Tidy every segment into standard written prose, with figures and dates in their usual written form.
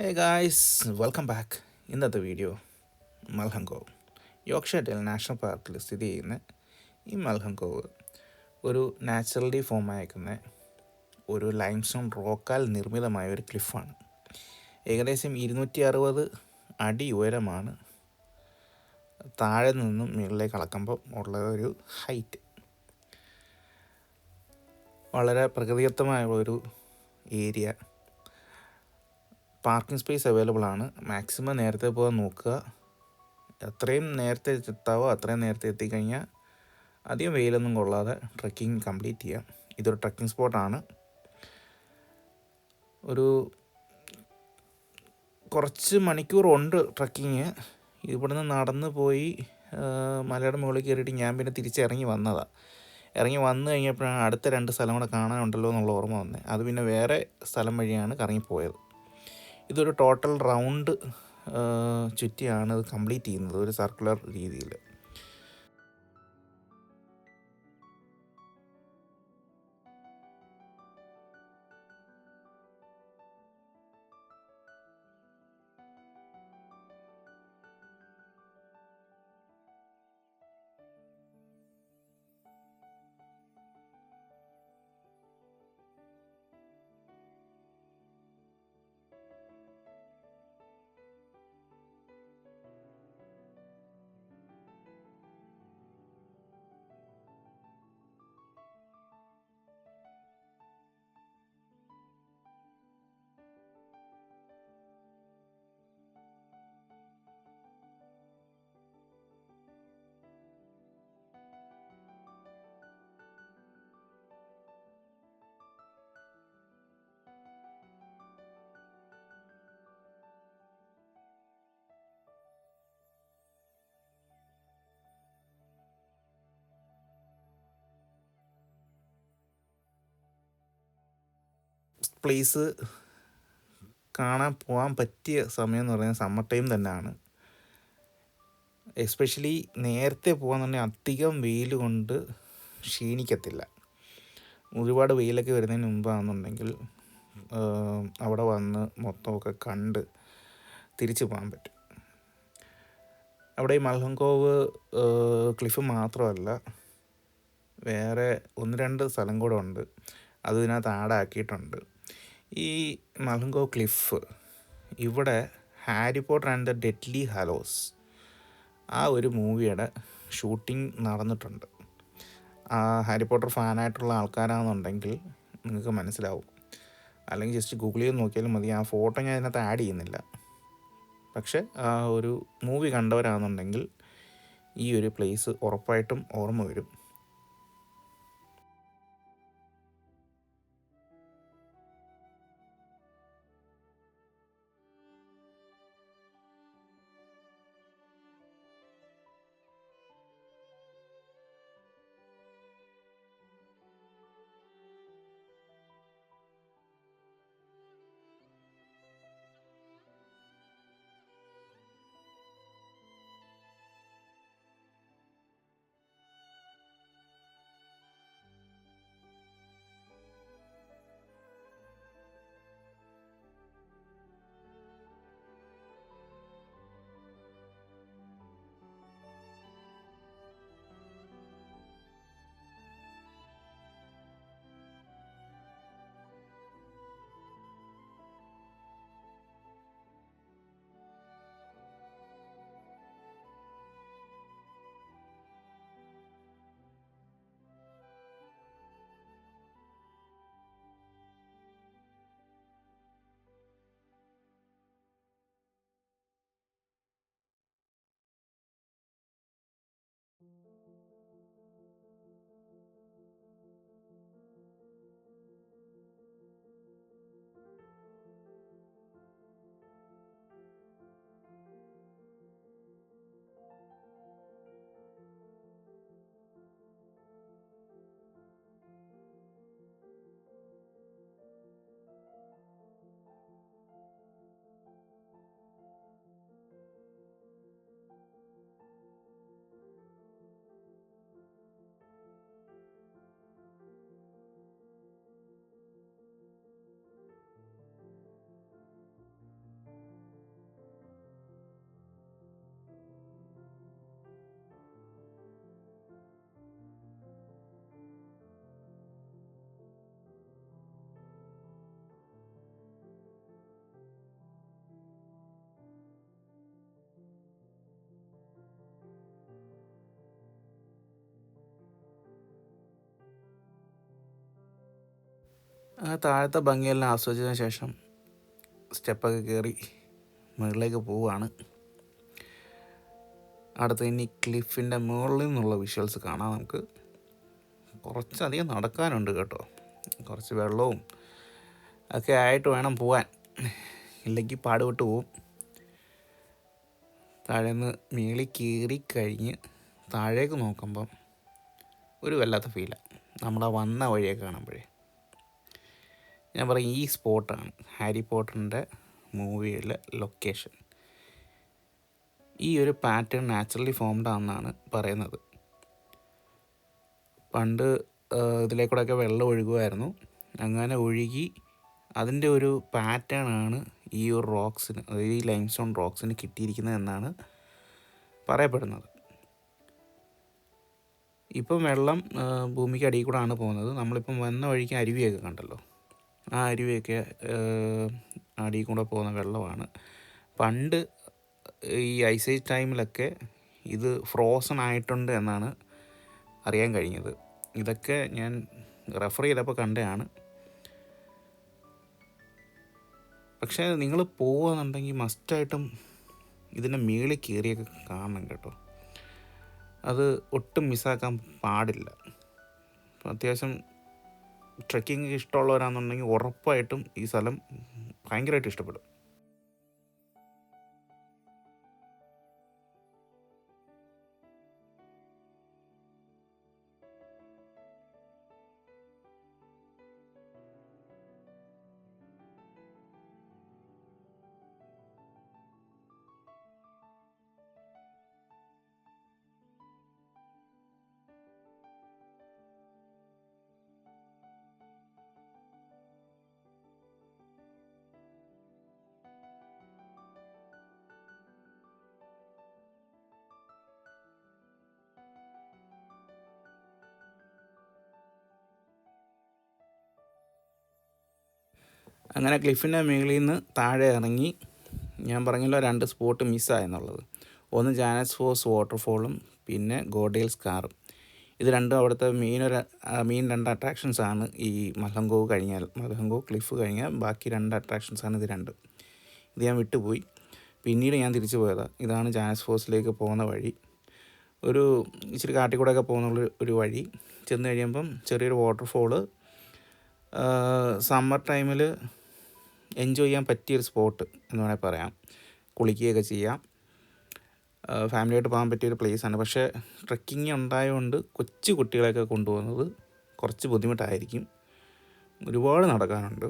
Hey guys, welcome back. ഇന്നത്തെ video മൽഹങ്കോവ് Yorkshire del national പാർക്കിൽ സ്ഥിതി ചെയ്യുന്ന ഈ മൽഹങ്കോവ് ഒരു നാച്ചുറലി ഫോം ആയിരിക്കുന്ന ഒരു ലൈംസ്റ്റോൺ റോക്കാൽ നിർമ്മിതമായ ഒരു ക്ലിഫാണ്. ഏകദേശം 260 അടി ഉയരമാണ് താഴെ നിന്നും മുകളിലേക്ക് അളക്കുമ്പോൾ ഉള്ള ഒരു ഹൈറ്റ്. വളരെ പ്രകൃതിദത്തമായ ഒരു ഏരിയ. പാർക്കിംഗ് സ്പേസ് അവൈലബിൾ ആണ്. മാക്സിമം നേരത്തെ പോകാൻ നോക്കുക. എത്രയും നേരത്തെ എത്താവോ അത്രയും നേരത്തെ എത്തിക്കഴിഞ്ഞാൽ അധികം വെയിലൊന്നും കൊള്ളാതെ ട്രക്കിംഗ് കംപ്ലീറ്റ് ചെയ്യാം. ഇതൊരു ട്രക്കിംഗ് സ്പോട്ടാണ്. ഒരു കുറച്ച് മണിക്കൂറുണ്ട് ട്രക്കിങ്. ഇവിടുന്ന് നടന്ന് പോയി മലയുടെ മുകളിൽ കയറിയിട്ട് ഞാൻ പിന്നെ തിരിച്ചിറങ്ങി വന്നതാണ്. ഇറങ്ങി വന്നു കഴിഞ്ഞപ്പോഴാണ് അടുത്ത 2 സ്ഥലം കൂടെ കാണാനുണ്ടല്ലോ എന്നുള്ള ഓർമ്മ വന്നത്. അത് പിന്നെ വേറെ സ്ഥലം വഴിയാണ് കറങ്ങിപ്പോയത്. ഇതൊരു ടോട്ടൽ റൗണ്ട് ചുറ്റിയാണ് ഇത് കംപ്ലീറ്റ് ചെയ്യുന്നത്, ഒരു സർക്കുലർ രീതിയിൽ. പ്ലേസ് കാണാൻ പോകാൻ പറ്റിയ സമയം എന്ന് പറയുന്നത് സമ്മർ ടൈം തന്നെയാണ്. എസ്പെഷ്യലി നേരത്തെ പോകാന്നുണ്ടെങ്കിൽ അധികം വെയിൽ കൊണ്ട് ക്ഷീണിക്കത്തില്ല. ഒരുപാട് വെയിലൊക്കെ വരുന്നതിന് മുമ്പാണെന്നുണ്ടെങ്കിൽ അവിടെ വന്ന് മൊത്തമൊക്കെ കണ്ട് തിരിച്ചു പോകാൻ പറ്റും. അവിടെ ഈ മൽഹങ്കോവ് ക്ലിഫ് മാത്രമല്ല, വേറെ 1-2 സ്ഥലം കൂടെ ഉണ്ട്. അത് ഇതിനകത്ത് ആഡാക്കിയിട്ടുണ്ട്. ഈ മൽഹങ്കോവ് ക്ലിഫ്, ഇവിടെ Harry Potter and the deadly Hallows ആ ഒരു മൂവിയുടെ ഷൂട്ടിംഗ് നടന്നിട്ടുണ്ട്. ഹാരി പോട്ടർ ഫാനായിട്ടുള്ള ആൾക്കാരാണെന്നുണ്ടെങ്കിൽ നിങ്ങൾക്ക് മനസ്സിലാവും. അല്ലെങ്കിൽ ജസ്റ്റ് ഗൂഗിൾ ചെയ്ത് നോക്കിയാലും മതി. ആ ഫോട്ടോ ഞാൻ ഇതിനകത്ത് ആഡ് ചെയ്യുന്നില്ല. പക്ഷെ ആ ഒരു മൂവി കണ്ടവരാണെന്നുണ്ടെങ്കിൽ ഈ ഒരു പ്ലേസ് ഉറപ്പായിട്ടും ഓർമ്മ വരും. ആ താഴത്തെ ഭംഗിയെല്ലാം ആസ്വദിച്ചതിന് ശേഷം സ്റ്റെപ്പൊക്കെ കയറി മുകളിലേക്ക് പോവുകയാണ്. അടുത്ത് ഇനി ക്ലിഫിൻ്റെ മുകളിൽ നിന്നുള്ള വിഷ്വൽസ് കാണാം. നമുക്ക് കുറച്ചധികം നടക്കാനുണ്ട് കേട്ടോ, കുറച്ച് വെള്ളവും ഒക്കെ ആയിട്ട് വേണം പോകാൻ, ഇല്ലെങ്കിൽ പാടുപെട്ട് പോവും. താഴേന്ന് മേളിൽ കയറി കഴിഞ്ഞ് താഴേക്ക് നോക്കുമ്പം ഒരു വല്ലാത്ത ഫീലാണ് നമ്മളാ വന്ന വഴിയൊക്കെ കാണുമ്പോഴേ. ഞാൻ പറയും ഈ സ്പോട്ടാണ് ഹാരി പോട്ടറിൻ്റെ മൂവിയിലെ ലൊക്കേഷൻ. ഈ ഒരു പാറ്റേൺ നാച്ചുറലി ഫോംഡ് ആണെന്നാണ് പറയുന്നത്. പണ്ട് ഇതിലേക്കൂടെയൊക്കെ വെള്ളം ഒഴുകുമായിരുന്നു. അങ്ങനെ ഒഴുകി അതിൻ്റെ ഒരു പാറ്റേൺ ആണ് ഈ ഒരു റോക്സിന്, അതായത് ഈ ലൈംസ്റ്റോൺ റോക്സിന് കിട്ടിയിരിക്കുന്നത് എന്നാണ് പറയപ്പെടുന്നത്. ഇപ്പം വെള്ളം ഭൂമിക്ക് അടിയിൽ കൂടെ ആണ് പോകുന്നത്. നമ്മളിപ്പം വന്ന വഴിക്ക് അരുവിയൊക്കെ കണ്ടല്ലോ, ആ അരുവിയൊക്കെ അടിയിൽ കൂടെ പോകുന്ന വെള്ളമാണ്. പണ്ട് ഈ ഐസ് ഏജ് ടൈമിലൊക്കെ ഇത് ഫ്രോസൺ ആയിട്ടുണ്ട് എന്നാണ് അറിയാൻ കഴിഞ്ഞത്. ഇതൊക്കെ ഞാൻ റെഫർ ചെയ്തപ്പോൾ കണ്ടതാണ്. പക്ഷേ നിങ്ങൾ പോകുകയെന്നുണ്ടെങ്കിൽ മസ്റ്റായിട്ടും ഇതിൻ്റെ മേളിൽ കയറിയൊക്കെ കാണണം കേട്ടോ, അത് ഒട്ടും മിസ്സാക്കാൻ പാടില്ല. അത്യാവശ്യം ട്രെക്കിങ് ഇഷ്ടമുള്ളവരാണെന്നുണ്ടെങ്കിൽ ഉറപ്പായിട്ടും ഈ സ്ഥലം ഭയങ്കരമായിട്ട് ഇഷ്ടപ്പെടും. അങ്ങനെ ക്ലിഫിൻ്റെ മേളിൽ നിന്ന് താഴെ ഇറങ്ങി, ഞാൻ പറഞ്ഞല്ലോ 2 സ്പോട്ട് മിസ്സായെന്നുള്ളത്. ഒന്ന് ജാനസ് ഫോസ് വാട്ടർഫോളും പിന്നെ ഗോഡേൽ സ്കാറും. ഇത് രണ്ടും അവിടുത്തെ മെയിൻ 2 അട്രാക്ഷൻസാണ്. ഈ മലഹങ്കോ ക്ലിഫ് കഴിഞ്ഞാൽ ബാക്കി 2 അട്രാക്ഷൻസാണ് ഇത് രണ്ടും. ഇത് ഞാൻ വിട്ടുപോയി, പിന്നീട് ഞാൻ തിരിച്ചു പോയതാണ്. ഇതാണ് ജാനസ് ഫോസിലേക്ക് പോകുന്ന വഴി. ഒരു ഇച്ചിരി കാട്ടിക്കൂടെയൊക്കെ പോകുന്ന ഒരു വഴി. ചെന്ന് കഴിയുമ്പം ചെറിയൊരു വാട്ടർഫോള്, സമ്മർ ടൈമിൽ എൻജോയ് ചെയ്യാൻ പറ്റിയൊരു സ്പോട്ട് എന്ന് വേണമെങ്കിൽ പറയാം. കുളിക്കുകയൊക്കെ ചെയ്യാം, ഫാമിലിയായിട്ട് പോകാൻ പറ്റിയൊരു പ്ലേസാണ്. പക്ഷേ ട്രെക്കിങ് ഉണ്ടായതുകൊണ്ട് കൊച്ചു കുട്ടികളെയൊക്കെ കൊണ്ടുപോകുന്നത് കുറച്ച് ബുദ്ധിമുട്ടായിരിക്കും, ഒരുപാട് നടക്കാനുണ്ട്.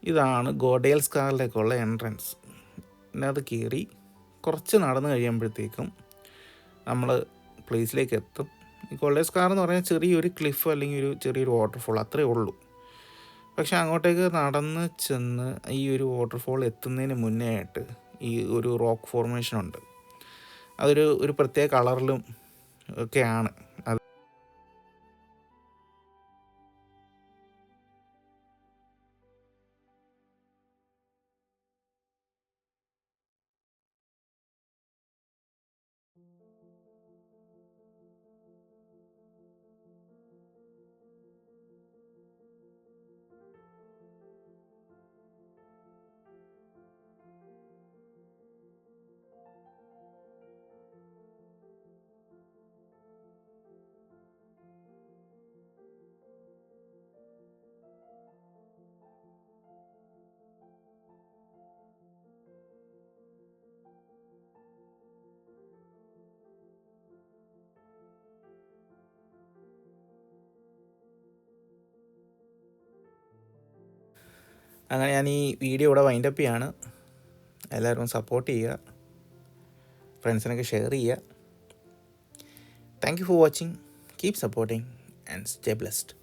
ഇതാണ് ഗോഡേൽ സ്കാറിലേക്കുള്ള എൻട്രൻസ്. ഇതിനകത്ത് കയറി കുറച്ച് നടന്ന് കഴിയുമ്പോഴത്തേക്കും നമ്മൾ പ്ലേസിലേക്ക് എത്തും. ഈ ഗോഡേൽ സ്കാർ എന്ന് പറഞ്ഞാൽ ചെറിയൊരു ക്ലിഫ് അല്ലെങ്കിൽ ചെറിയൊരു വാട്ടർഫോൾ അത്രയേ ഉള്ളൂ. പക്ഷെ അങ്ങോട്ടേക്ക് നടന്ന് ചെന്ന് ഈ ഒരു വാട്ടർഫോൾ എത്തുന്നതിന് മുന്നേ ആയിട്ട് ഈ ഒരു റോക്ക് ഫോർമേഷൻ ഉണ്ട്. അതൊരു പ്രത്യേക കളറിലും ഒക്കെയാണ്. അങ്ങനെ ഞാൻ ഈ വീഡിയോ ഇവിടെ വൈൻഡപ്പ് ചെയ്യാണ്. എല്ലാവരും സപ്പോർട്ട് ചെയ്യുക, ഫ്രണ്ട്സിനൊക്കെ ഷെയർ ചെയ്യുക. Thank you for watching. Keep supporting and stay blessed.